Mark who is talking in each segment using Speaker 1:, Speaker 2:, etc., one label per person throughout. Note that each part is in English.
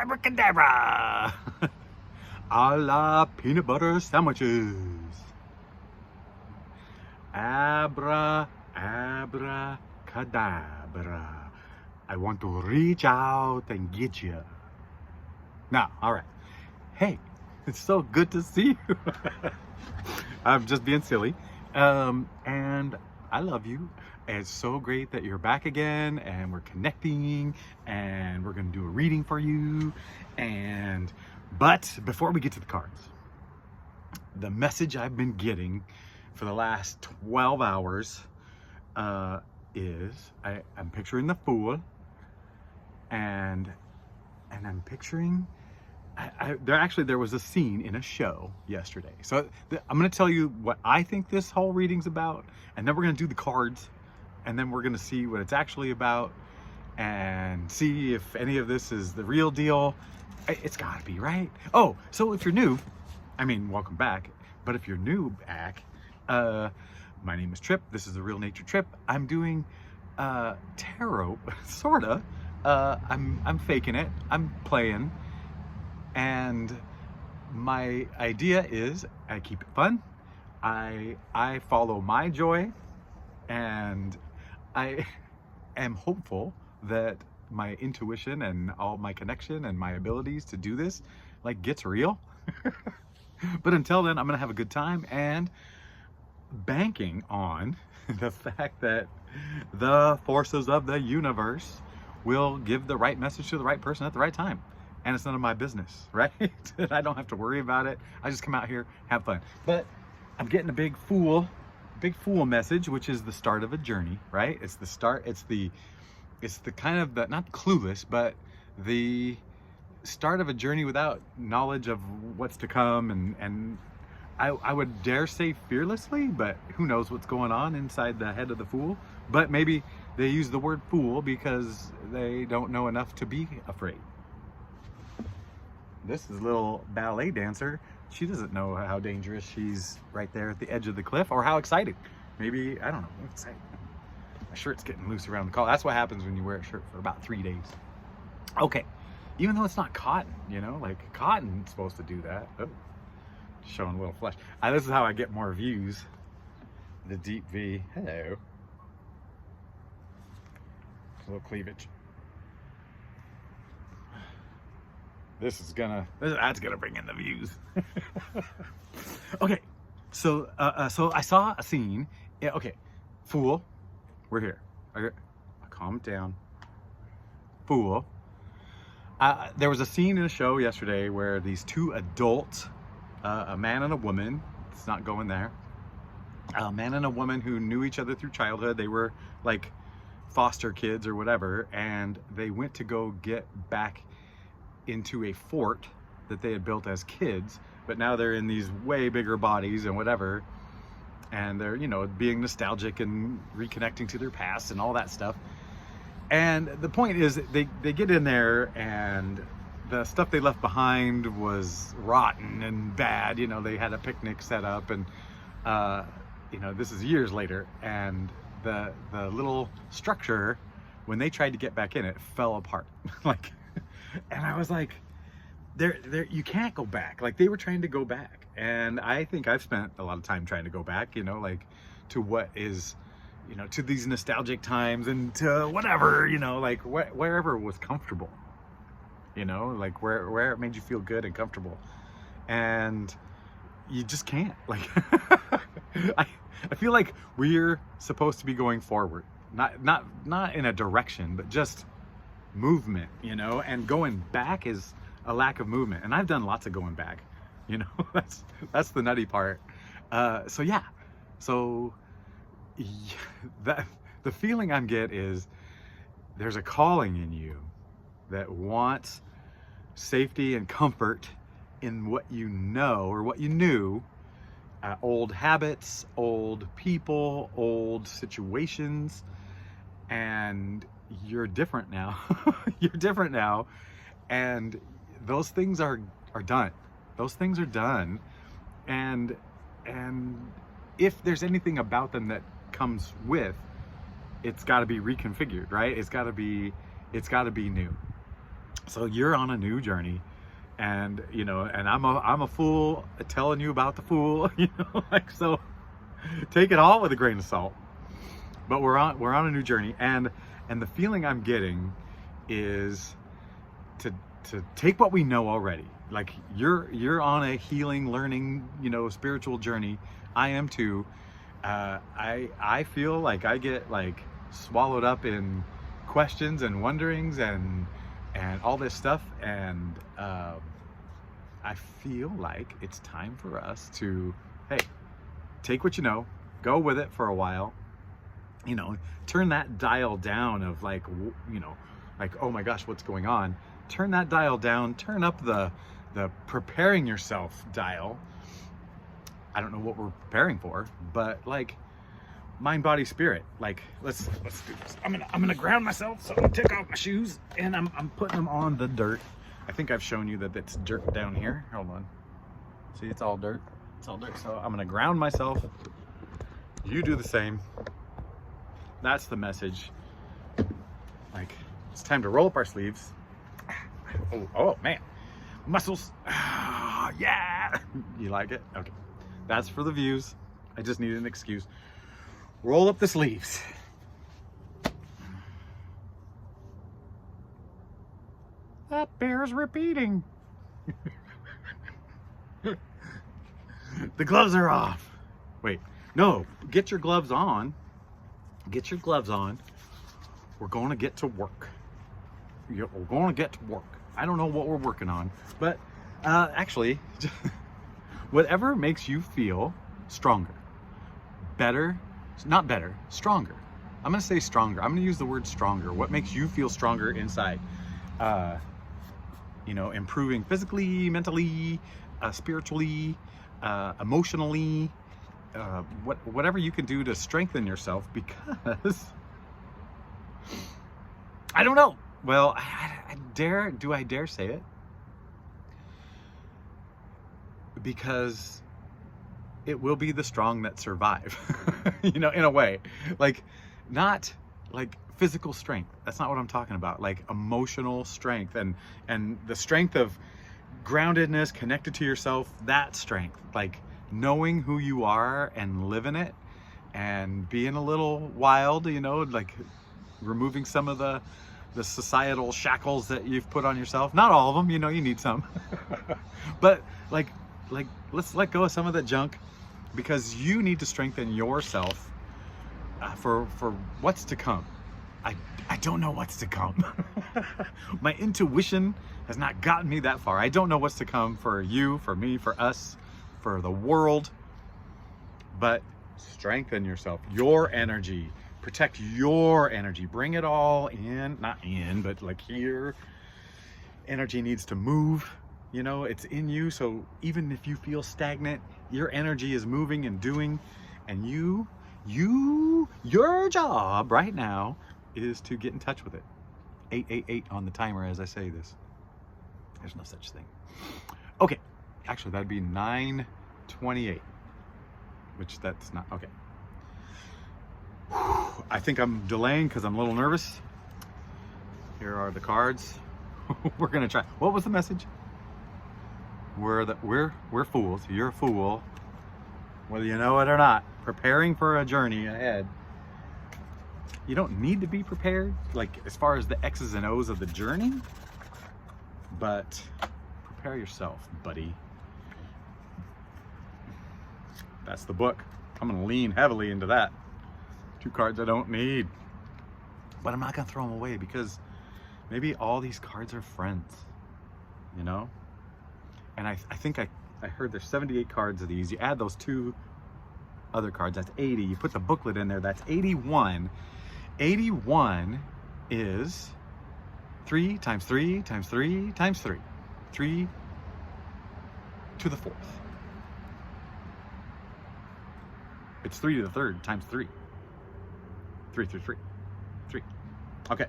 Speaker 1: abracadabra, a la peanut butter sandwiches. Abracadabra. I want to reach out and get you. Now, all right. Hey, it's so good to see you. I'm just being silly. And I love you. It's so great that you're back again and we're connecting and we're going to do a reading for you. But before we get to the cards, the message I've been getting for the last 12 hours is I'm picturing the Fool, and I'm picturing there was a scene in a show yesterday. So I'm going to tell you what I think this whole reading's about, and then we're going to do the cards, and then we're going to see what it's actually about and see if any of this is the real deal. It's got to be, right? Oh, so if you're new, welcome back. But if you're new back, my name is Trip. This is the Real Nature Trip. I'm doing tarot, sorta. I'm faking it. I'm playing. And my idea is I keep it fun. I follow my joy, and I am hopeful that my intuition and all my connection and my abilities to do this gets real. But until then, I'm gonna have a good time and banking on the fact that the forces of the universe will give the right message to the right person at the right time. And it's none of my business, right? And I don't have to worry about it. I just come out here, have fun. But I'm getting a big fool message, which is the start of a journey, right? It's the start, it's the kind of the, not clueless, but the start of a journey without knowledge of what's to come, and I would dare say fearlessly, but who knows what's going on inside the head of the Fool. But maybe they use the word fool because they don't know enough to be afraid. This is a little ballet dancer. She doesn't know how dangerous she's right there at the edge of the cliff, or how exciting. Maybe, I don't know, exciting. My shirt's getting loose around the collar. That's what happens when you wear a shirt for about 3 days. Okay, even though it's not cotton, cotton's supposed to do that. Oh, showing a little flesh. This is how I get more views. The deep V. Hello. A little cleavage. That's gonna bring in the views. Okay, so I saw a scene. Yeah, okay, Fool, we're here. Calm down. Fool. There was a scene in a show yesterday where these two adults, a man and a woman, it's not going there, a man and a woman who knew each other through childhood. They were like foster kids or whatever, and they went to go get back into a fort that they had built as kids, but now they're in these way bigger bodies and whatever, and they're, being nostalgic and reconnecting to their past and all that stuff. And the point is, they get in there, and the stuff they left behind was rotten and bad. They had a picnic set up, and this is years later, and the little structure, when they tried to get back in, it fell apart. And I was like, there you can't go back. They were trying to go back, and I think I've spent a lot of time trying to go back, to what is, to these nostalgic times, and to whatever, wherever was comfortable, where it made you feel good and comfortable, and you just can't. I feel like we're supposed to be going forward, not in a direction, but just movement, and going back is a lack of movement. And I've done lots of going back, that's the nutty part. The feeling I'm get is there's a calling in you that wants safety and comfort in what you know or what you knew, old habits, old people, old situations, and you're different now. You're different now, and those things are done. Those things are done, and if there's anything about them that comes with, it's got to be reconfigured, right? It's got to be new. So you're on a new journey, and you know, and I'm a fool telling you about the fool, you know, like, so take it all with a grain of salt. But we're on a new journey, and the feeling I'm getting is to take what we know already. Like you're on a healing, learning, you know, spiritual journey. I am too. I feel like I get like swallowed up in questions and wonderings and all this stuff, and I feel like it's time for us to, hey, take what you know, go with it for a while, you know, turn that dial down of like, you know, like, oh my gosh, what's going on? Turn that dial down, turn up the preparing yourself dial. I don't know what we're preparing for, but like mind, body, spirit. Like let's do this. I'm gonna ground myself, so I'm gonna take off my shoes and I'm putting them on the dirt. I think I've shown you that it's dirt down here. Hold on. See, it's all dirt. It's all dirt. So I'm gonna ground myself. You do the same. That's the message. Like, it's time to roll up our sleeves. Oh man, muscles. Yeah. You like it? Okay. That's for the views. I just need an excuse. Roll up the sleeves. That bears repeating. The gloves are off. Wait, no, get your gloves on. Get your gloves on. We're going to get to work. We're going to get to work. I don't know what we're working on, but actually, whatever makes you feel stronger, better, not better, stronger. I'm going to say stronger. I'm going to use the word stronger. What makes you feel stronger inside? You know, improving physically, mentally, spiritually, emotionally, whatever you can do to strengthen yourself, because I don't know. Well, do I dare say it? Because it will be the strong that survive, you know, in a way, like not like physical strength. That's not what I'm talking about. Like emotional strength and the strength of groundedness, connected to yourself, that strength, like knowing who you are and living it and being a little wild, you know, like removing some of the societal shackles that you've put on yourself. Not all of them, you know, you need some. But like let's let go of some of that junk, because you need to strengthen yourself for what's to come. I don't know what's to come. My intuition has not gotten me that far. I don't know what's to come for you, for me, for us, for the world. But strengthen yourself, your energy, protect your energy, bring it all in, not in, but like here. Energy needs to move, you know, it's in you. So even if you feel stagnant, your energy is moving and doing, and your job right now is to get in touch with it. 888 on the timer as I say this. There's no such thing. Okay, actually that'd be 9:28, which that's not okay. I think I'm delaying because I'm a little nervous. Here are the cards. We're gonna try. What was the message? We're fools. You're a fool, whether you know it or not. Preparing for a journey ahead. You don't need to be prepared, like as far as the X's and O's of the journey, but prepare yourself, buddy. That's the book. I'm gonna lean heavily into that. 2 cards I don't need, but I'm not gonna throw them away, because maybe all these cards are friends, you know? And I think I heard there's 78 cards of these. You add those 2 other cards, that's 80. You put the booklet in there, that's 81. 81 is 3 times 3 times 3 times 3. 3 to the 4th. It's 3 to the 3rd times 3. 3 through 3. 3. Okay.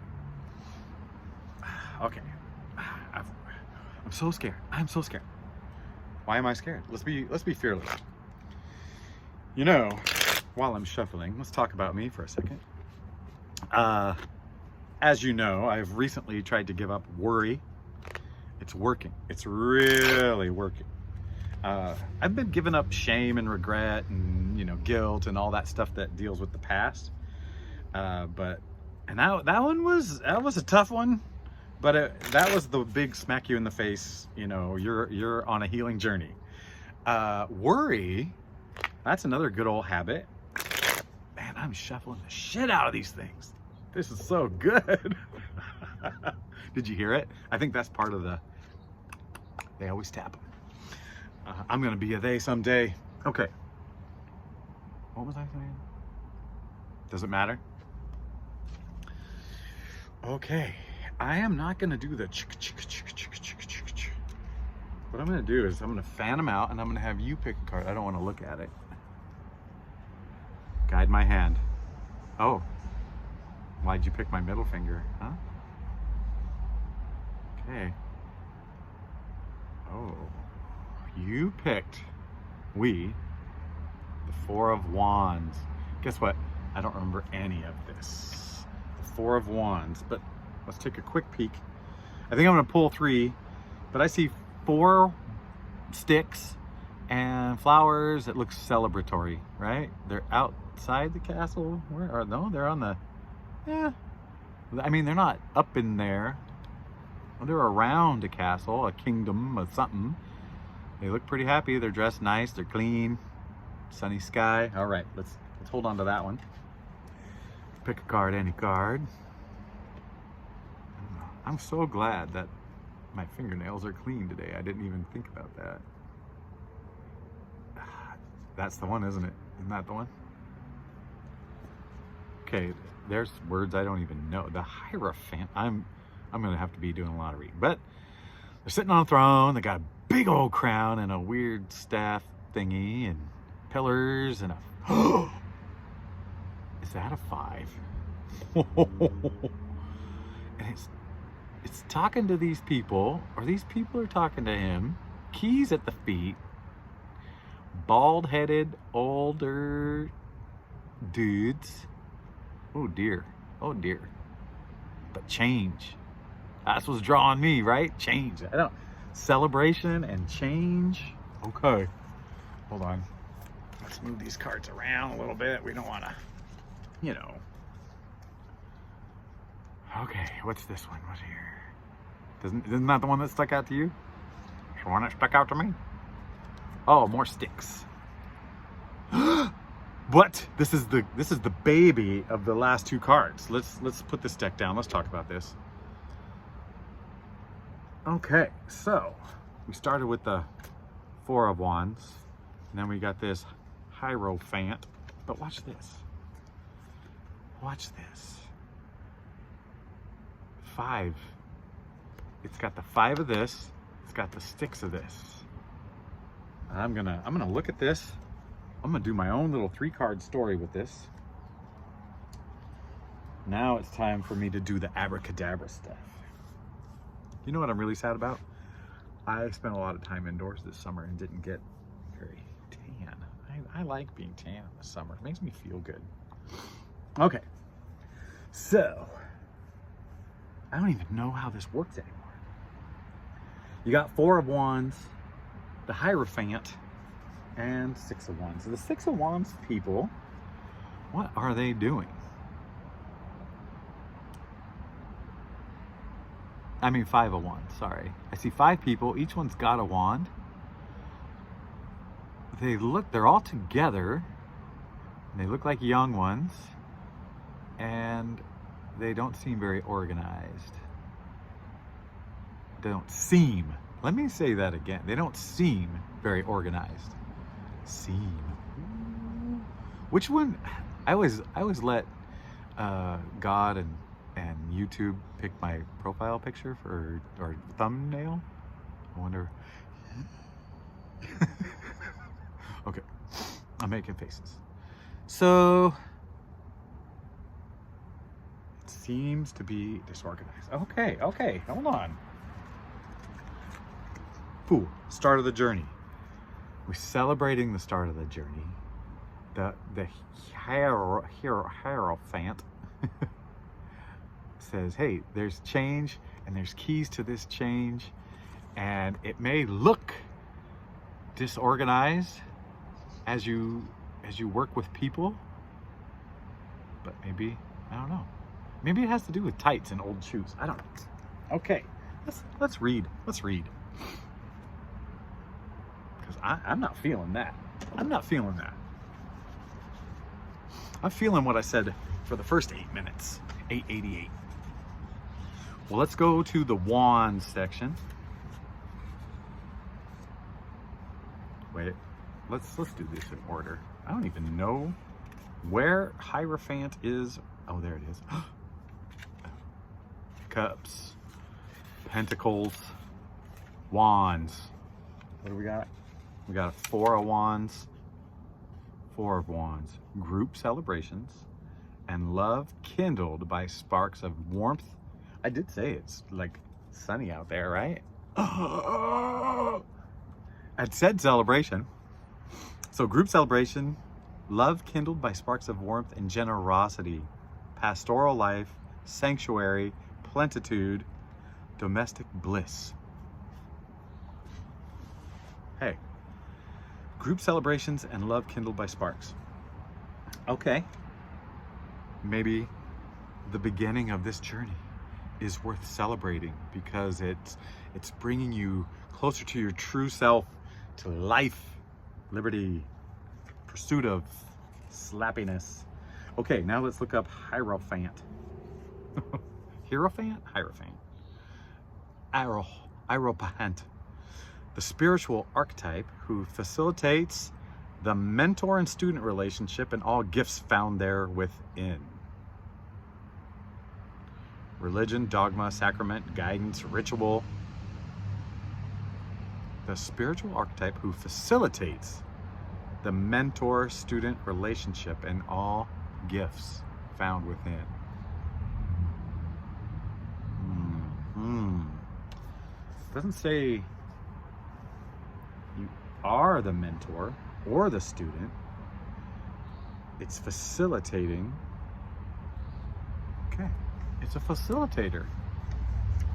Speaker 1: Okay. I'm so scared. I'm so scared. Why am I scared? Let's be fearless. You know, while I'm shuffling, let's talk about me for a second. As you know, I've recently tried to give up worry. It's working. It's really working. I've been giving up shame and regret and, you know, guilt and all that stuff that deals with the past. But that one was a tough one. But that was the big smack you in the face. You know, you're on a healing journey. Worry, that's another good old habit. Man, I'm shuffling the shit out of these things. This is so good. Did you hear it? I think that's part of the, they always tap them. I'm gonna be a they someday. Okay. What was I saying? Does it matter? Okay. I am not gonna do the chick. What I'm gonna do is I'm gonna fan them out and I'm gonna have you pick a card. I don't wanna look at it. Guide my hand. Oh. Why'd you pick my middle finger, huh? Okay. Oh. You picked, the Four of Wands. Guess what? I don't remember any of this. The Four of Wands, but let's take a quick peek. I think I'm gonna pull 3, but I see 4 sticks and flowers. It looks celebratory, right? They're outside the castle. Where are, no, they're on the, yeah. I mean, they're not up in there. Well, they're around a castle, a kingdom of something. They look pretty happy. They're dressed nice. They're clean. Sunny sky. All right, let's hold on to that one. Pick a card, any card. I'm so glad that my fingernails are clean today. I didn't even think about that. That's the one, isn't it? Isn't that the one? Okay, there's words I don't even know. The Hierophant. I'm gonna have to be doing a lot of reading. But they're sitting on a throne. They got a big old crown and a weird staff thingy and pillars and a is that a 5? And it's talking to these people, or these people are talking to him. Keys at the feet. Bald-headed older dudes. Oh dear. Oh dear. But change. That's what's drawing me, right? Change. I don't. Celebration and change. Okay. Hold on. Let's move these cards around a little bit. We don't want to, you know. Okay, what's this one? What's here? Isn't that the one that stuck out to you? The one that stuck out to me? Oh, more sticks. But this is the baby of the last 2 cards. Let's put this deck down. Let's talk about this. Okay, so we started with the Four of Wands, and then we got this Hierophant. But watch this. Watch this. 5. It's got the 5 of this. It's got the sticks of this. And I'm gonna look at this. I'm gonna do my own little 3-card story with this. Now it's time for me to do the abracadabra stuff. You know what I'm really sad about? I spent a lot of time indoors this summer and didn't get very tan. I like being tan in the summer. It makes me feel good. Okay, so I don't even know how this works anymore. You got 4 of Wands, the Hierophant, and 6 of Wands. So the 6 of Wands people, what are they doing? I mean 5 of Wands, sorry. I see 5 people, each one's got a wand. They're all together. And they look like young ones. And they don't seem very organized. They don't seem, let me say that again. They don't seem very organized. Seem. Which one? I always let God and YouTube pick my profile picture for, or thumbnail. I wonder. Okay, I'm making faces. So it seems to be disorganized. Okay, hold on. Ooh, start of the journey. We're celebrating the start of the journey. The Hierophant says, hey, there's change and there's keys to this change. And it may look disorganized as you work with people, but maybe, I don't know. Maybe it has to do with tights and old shoes. I don't know. Okay, let's read. Let's read. Because I'm not feeling that. I'm not feeling that. I'm feeling what I said for the first 8 minutes. 888. Well, let's go to the wands section. Wait, let's do this in order. I don't even know where Hierophant is. Oh, there it is. Cups, Pentacles, Wands. What do we got? We got a 4 of Wands, 4 of Wands. Group celebrations and love kindled by sparks of warmth. I did say it's like sunny out there, right? I said celebration. So group celebration, love kindled by sparks of warmth and generosity, pastoral life, sanctuary, plenitude, domestic bliss. Hey, group celebrations and love kindled by sparks. Okay, maybe the beginning of this journey is worth celebrating because it's bringing you closer to your true self, to life, liberty, pursuit of slappiness. Okay, now let's look up Hierophant. Hierophant? Hierophant. Hierophant. The spiritual archetype who facilitates the mentor and student relationship and all gifts found there within. Religion, dogma, sacrament, guidance, ritual. The spiritual archetype who facilitates the mentor-student relationship and all gifts found within. Doesn't say you are the mentor or the student. It's facilitating. Okay, it's a facilitator.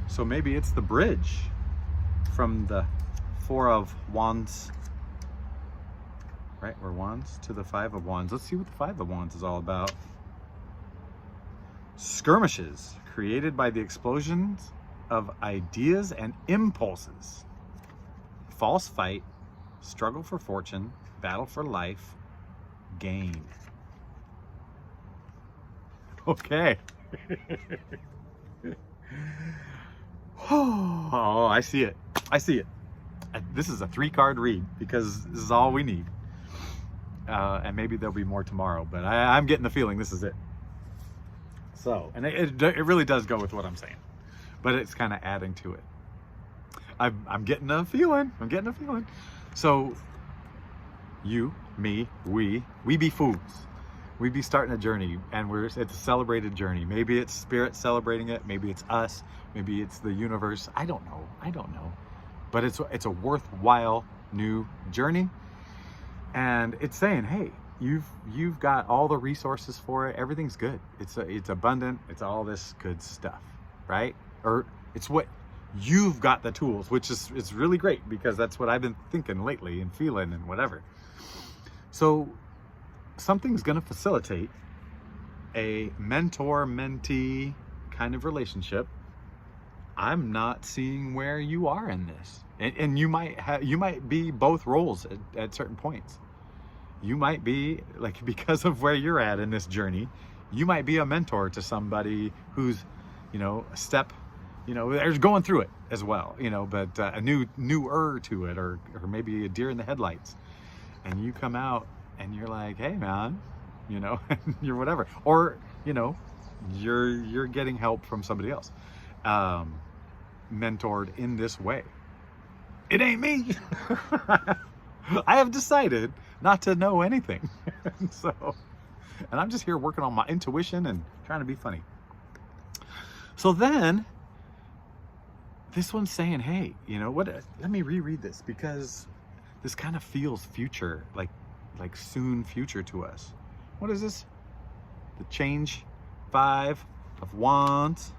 Speaker 1: So maybe it's the bridge from the 4 of Wands, right? Or Wands to the 5 of Wands. Let's see what the 5 of Wands is all about. Skirmishes created by the explosions of ideas and impulses. False fight, struggle for fortune, battle for life, gain. Okay. Oh, I see it. I see it. This is a 3-card read because this is all we need. And maybe there'll be more tomorrow, but I'm getting the feeling this is it. So, and it really does go with what I'm saying, but it's kind of adding to it. I'm getting a feeling. I'm getting a feeling. So, you, me, we be fools. We be starting a journey, and it's a celebrated journey. Maybe it's spirit celebrating it. Maybe it's us. Maybe it's the universe. I don't know. I don't know. But it's a worthwhile new journey, and it's saying, hey, you've got all the resources for it. Everything's good. It's abundant. It's all this good stuff, right? Or it's what you've got the tools, which is it's really great because that's what I've been thinking lately and feeling and whatever. So something's going to facilitate a mentor-mentee kind of relationship. I'm not seeing where you are in this, and you might be both roles at certain points. You might be like, because of where you're at in this journey, you might be a mentor to somebody who's, a step, they're going through it as well, but a newer to it, or maybe a deer in the headlights, and you come out and you're like, hey man, you're whatever, or you're getting help from somebody else, mentored in this way. It ain't me. I have decided not to know anything. And I'm just here working on my intuition and trying to be funny. So then this one's saying, hey, what? Let me reread this because this kind of feels future, like soon future to us. What is this? The change 5 of Wands.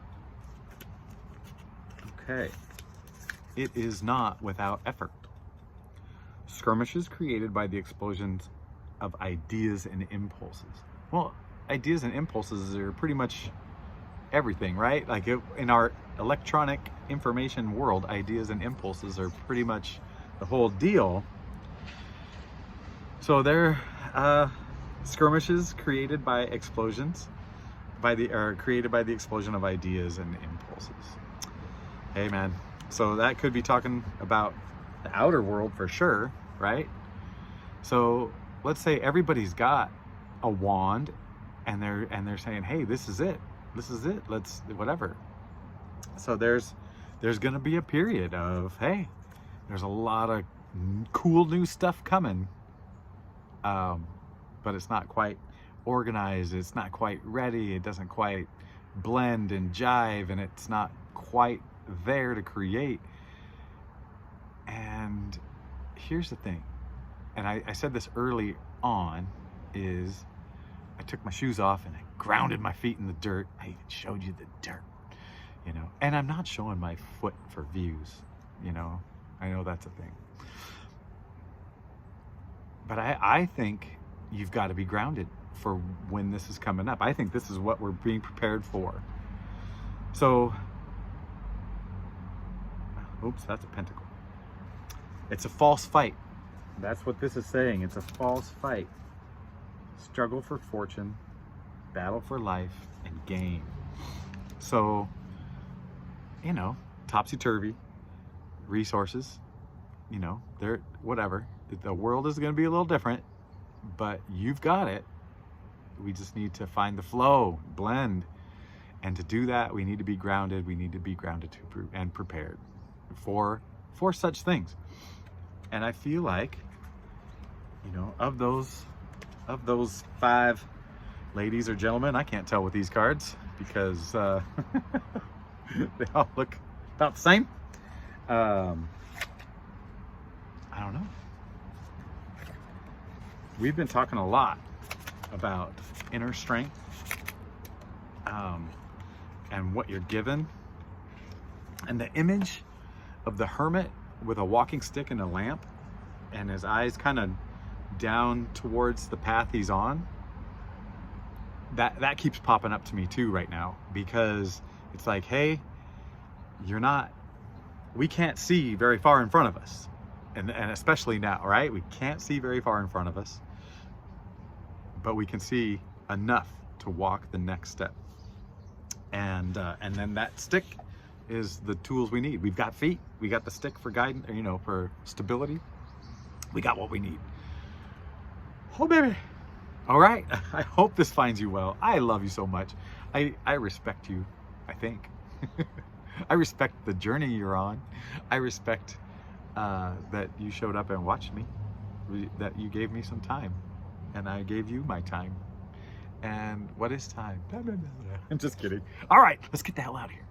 Speaker 1: Okay. it is not without effort. Skirmishes created by the explosions of ideas and impulses. Well, ideas and impulses are pretty much everything, right? Like in our electronic information world, ideas and impulses are pretty much the whole deal. So they're skirmishes created by explosions, created by the explosion of ideas and impulses. Hey man, so that could be talking about the outer world for sure, right? So let's say everybody's got a wand and they're saying, hey, this is it, let's whatever. So there's gonna be a period of, hey, there's a lot of cool new stuff coming, but it's not quite organized, it's not quite ready, it doesn't quite blend and jive, and it's not quite there to create. And here's the thing, and I said this early on, is I took my shoes off and I grounded my feet in the dirt. I even showed you the dirt, you know, and I'm not showing my foot for views, you know, I know that's a thing, but I think you've got to be grounded for when this is coming up. I think this is what we're being prepared for. So, oops, that's a pentacle. It's a false fight. That's what this is saying. It's a false fight. Struggle for fortune, battle for life, and gain. So, you know, topsy-turvy, resources, you know, they're whatever. The world is going to be a little different, but you've got it. We just need to find the flow, blend. And to do that, we need to be grounded. We need to be grounded and prepared for such things. And I feel like, you know, of those 5 ladies or gentlemen, I can't tell with these cards because they all look about the same. I don't know. We've been talking a lot about inner strength, and what you're given, and the image of the hermit with a walking stick and a lamp and his eyes kind of down towards the path he's on, that keeps popping up to me too right now, because it's like, hey, we can't see very far in front of us, and especially now, right? We can't see very far in front of us, but we can see enough to walk the next step. And then that stick is the tools we need. We've got feet, we got the stick for guidance, you know, for stability. We got what we need. Oh baby. All right. I hope this finds you well. I love you so much. I respect you, I think. I respect the journey you're on. I respect that you showed up and watched me, that you gave me some time, and I gave you my time. And what is time? I'm just kidding. All right, let's get the hell out of here.